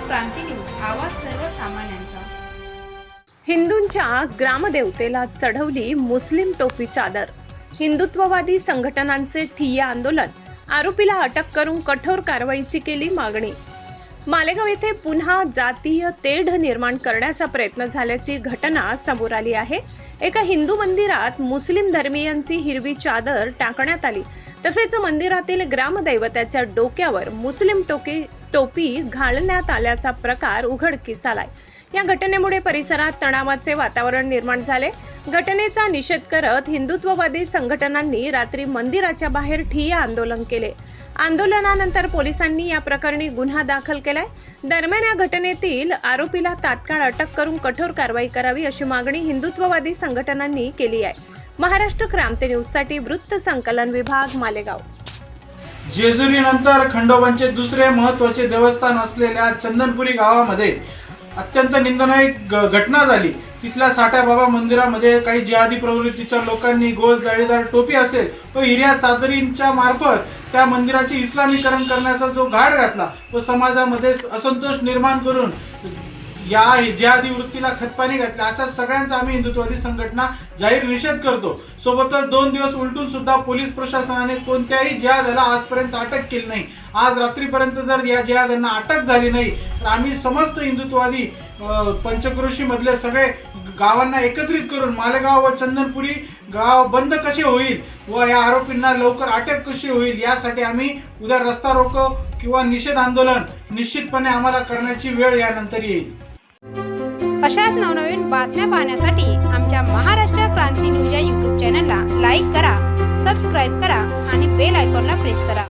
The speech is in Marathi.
क्रांती न्यूज, आवाज सर्वसामान्यांचा। हिंदूंच्या ग्रामदेवतेला चढवली मुस्लिम टोपी चादर। हिंदुत्ववादी संघटनांचे ठिय्या आंदोलन, आरोपीला अटक करून कठोर कारवाईची केली मागणी। मालेगाव येथे पुन्हा जातीय तेढ निर्माण करण्याचा प्रयत्न झाल्याची घटना समोर आली आहे। एका हिंदू मंदिरात मुस्लिम धर्मीयांची हिरवी चादर टाकण्यात आली, तसेच मंदिरातील ग्रामदैवताच्या डोक्यावर मुस्लिम टोपी घालण्यात आल्याचा प्रकार उघडकीस आलाय। या घटनेमुळे परिसरात तणावाचे वातावरण निर्माण झाले। घटनेचा निषेध करत हिंदुत्ववादी संघटनांनी रात्री मंदिराच्या बाहेर ठिय्या आंदोलन केले। आंदोलनानंतर पोलिसांनी या प्रकरणी गुन्हा दाखल केलाय। दरम्यान या घटनेतील आरोपीला तात्काळ अटक करून कठोर कारवाई करावी अशी मागणी हिंदुत्ववादी संघटनांनी केली आहे। महाराष्ट्र क्रांती न्यूज साठी वृत्त संकलन विभाग, मालेगाव। जेजुरीनंतर खंडोबांचे दुसरे महत्त्वाचे देवस्थान असलेल्या चंदनपुरी गावामध्ये अत्यंत निंदनीय घटना झाली। तिथल्या साठ्याबाबा मंदिरामध्ये काही जिहादी प्रवृत्तीच्या लोकांनी गोल जाळीदार टोपी असेल व हिऱ्या चादरींच्या मार्फत त्या मंदिराचे इस्लामीकरण करण्याचा जो घाट घातला तो समाजामध्ये असंतोष निर्माण करून या जिहादी वृत्तीला खतपाणी घातले। अशा सगळ्यांचा आम्ही हिंदुत्ववादी संघटना जाहीर निषेध करतो। सोबतच 2 दिवस उलटून सुद्धा पोलीस प्रशासनाने कोणत्याही जिहादाला आजपर्यंत अटक केली नाही। आज रात्रीपर्यंत जर या जिहादांना अटक झाली नाही तर आम्ही समस्त हिंदुत्ववादी पंचक्रोशी मधले सगळे गावांना एकत्रित करून मालेगाव व चंदनपुरी गाव बंद कसे होईल व या आरोपींना लवकर अटक कशी होईल यासाठी आम्ही उद्या रस्ता रोको किंवा निषेध आंदोलन निश्चितपणे आम्हाला करण्याची वेळ यानंतर येईल। अशाच नवनवीन बातम्या पाहण्यासाठी आमच्या महाराष्ट्र क्रांती न्यूज या YouTube चॅनलला लाईक करा, सबस्क्राईब करा आणि बेल आयकॉनला प्रेस करा।